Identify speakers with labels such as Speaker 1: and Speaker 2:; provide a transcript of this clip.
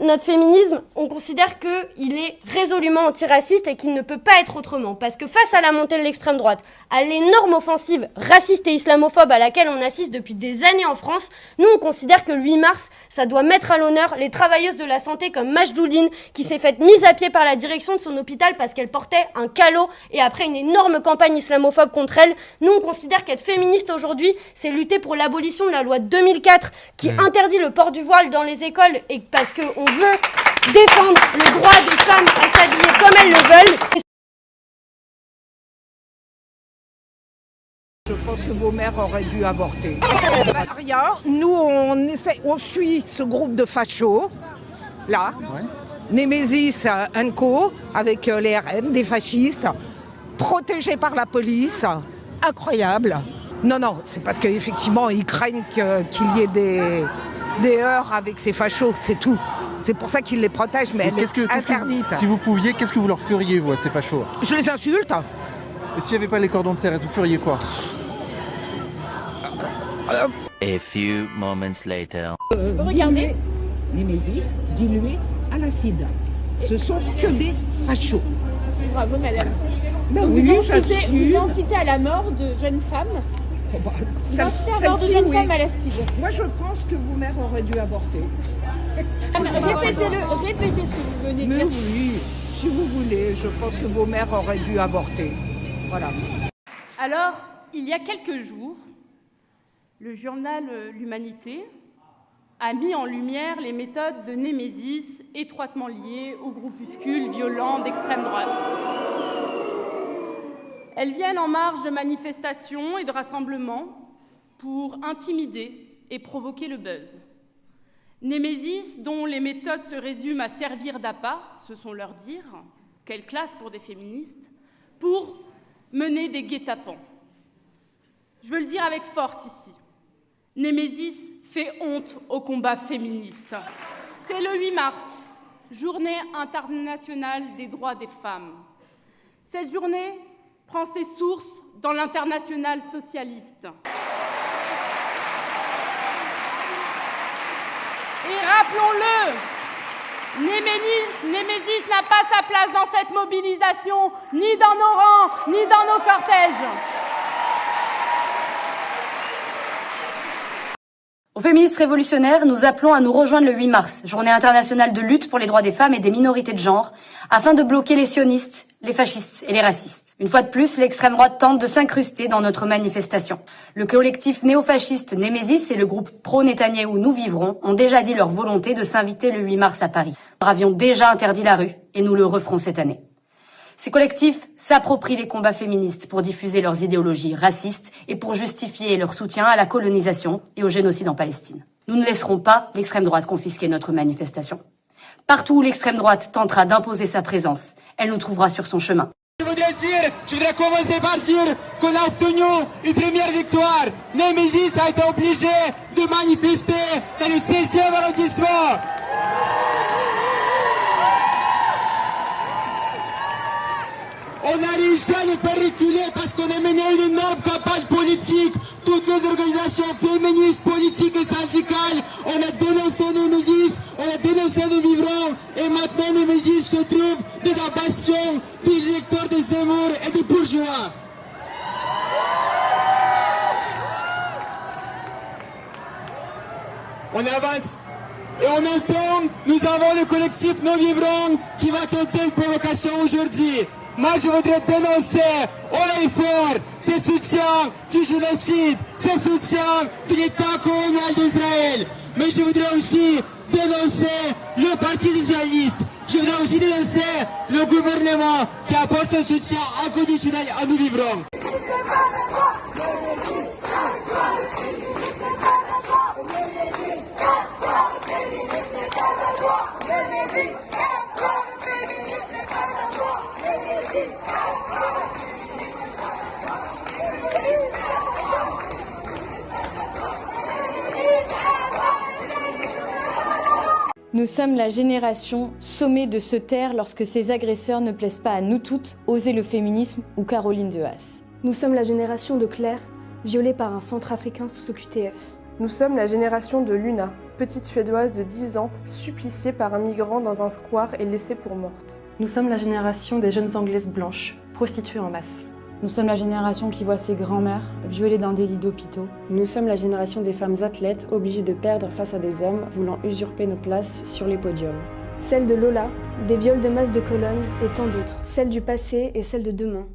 Speaker 1: Notre féminisme, on considère qu'il est résolument antiraciste et qu'il ne peut pas être autrement. Parce que face à la montée de l'extrême droite, à l'énorme offensive raciste et islamophobe à laquelle on assiste depuis des années en France, nous on considère que le 8 mars, ça doit mettre à l'honneur les travailleuses de la santé comme Majdouline, qui s'est faite mise à pied par la direction de son hôpital parce qu'elle portait un calot et après une énorme campagne islamophobe contre elle. Nous on considère qu'être féministe aujourd'hui, c'est lutter pour l'abolition de la loi de 2004 qui interdit le port du voile dans les écoles et parce qu'on veut défendre le droit des femmes à s'habiller comme elles le veulent.
Speaker 2: Je pense que vos mères auraient dû avorter. Rien, nous on suit ce groupe de fachos, là, Némésis Co, avec les RN, des fascistes, protégés par la police, incroyable. Non, c'est parce qu'effectivement ils craignent qu'il y ait des heurts avec ces fachos, c'est tout. C'est pour ça qu'ils les protègent, mais elle est interdite.
Speaker 3: Si vous pouviez, qu'est-ce que vous leur feriez, vous, à ces fachos?
Speaker 2: Je les insulte.
Speaker 3: Et s'il n'y avait pas les cordons de CRS, vous feriez quoi?
Speaker 4: A few moments later.
Speaker 5: Regardez, Némésis dilué à l'acide. Ce sont que des fachos.
Speaker 6: Bravo madame.
Speaker 5: Ben
Speaker 6: Donc
Speaker 5: oui,
Speaker 6: vous incitez à la mort de jeunes femmes. Vous incitez à la mort de jeunes femmes à l'acide.
Speaker 2: Moi je pense que vos mères auraient dû avorter.
Speaker 6: Répétez ce que vous venez de
Speaker 2: Mais
Speaker 6: dire.
Speaker 2: oui, si vous voulez, je pense que vos mères auraient dû avorter. Voilà.
Speaker 7: Alors, il y a quelques jours, le journal L'Humanité a mis en lumière les méthodes de Némésis étroitement liées aux groupuscules violents d'extrême droite. Elles viennent en marge de manifestations et de rassemblements pour intimider et provoquer le buzz. Némésis, dont les méthodes se résument à servir d'appât, ce sont leurs dires, quelle classe pour des féministes, pour mener des guet-apens. Je veux le dire avec force ici. Némésis fait honte au combat féministe. C'est le 8 mars, journée internationale des droits des femmes. Cette journée prend ses sources dans l'internationale socialiste. Et rappelons-le, Némésis n'a pas sa place dans cette mobilisation, ni dans nos rangs, ni dans nos cortèges.
Speaker 8: Aux féministes révolutionnaires, nous appelons à nous rejoindre le 8 mars, journée internationale de lutte pour les droits des femmes et des minorités de genre, afin de bloquer les sionistes, les fascistes et les racistes. Une fois de plus, l'extrême droite tente de s'incruster dans notre manifestation. Le collectif néofasciste Némésis et le groupe pro-Netanyahou Nous Vivrons ont déjà dit leur volonté de s'inviter le 8 mars à Paris. Nous avions déjà interdit la rue et nous le referons cette année. Ces collectifs s'approprient les combats féministes pour diffuser leurs idéologies racistes et pour justifier leur soutien à la colonisation et au génocide en Palestine. Nous ne laisserons pas l'extrême droite confisquer notre manifestation. Partout où l'extrême droite tentera d'imposer sa présence, elle nous trouvera sur son chemin.
Speaker 9: Je voudrais commencer par dire qu'on a obtenu une première victoire. Némésis a été obligé de manifester dans le 16e arrondissement. On n'a réussi à les faire reculer parce qu'on a mené une énorme campagne politique. Toutes les organisations féministes, politiques et syndicales, on a dénoncé Némésis, on a dénoncé Nous Vivrons, et maintenant Némésis se trouve dans la bastion du directeur de Zemmour et des bourgeois. On avance. Et en même temps, nous avons le collectif Nous Vivrons qui va tenter une provocation aujourd'hui. Moi, je voudrais dénoncer haut et fort ce soutien du génocide, ce soutien de l'État colonial d'Israël. Mais je voudrais aussi dénoncer le Parti socialiste. Je voudrais aussi dénoncer le gouvernement qui apporte un soutien inconditionnel à Nous Vivrons.
Speaker 10: Nous sommes la génération sommée de se taire lorsque ses agresseurs ne plaisent pas à nous toutes, Oser le féminisme ou Caroline de Haas.
Speaker 11: Nous sommes la génération de Claire, violée par un centrafricain sous OQTF. Nous sommes la génération de Luna, petite Suédoise de 10 ans, suppliciée par un migrant dans un square et laissée pour morte.
Speaker 12: Nous sommes la génération des jeunes Anglaises blanches, prostituées en masse.
Speaker 10: Nous sommes la génération qui voit ses grands-mères violées dans des lits d'hôpitaux.
Speaker 13: Nous sommes la génération des femmes athlètes obligées de perdre face à des hommes voulant usurper nos places sur les podiums.
Speaker 14: Celle de Lola, des viols de masse de Cologne et tant d'autres. Celle du passé et celle de demain.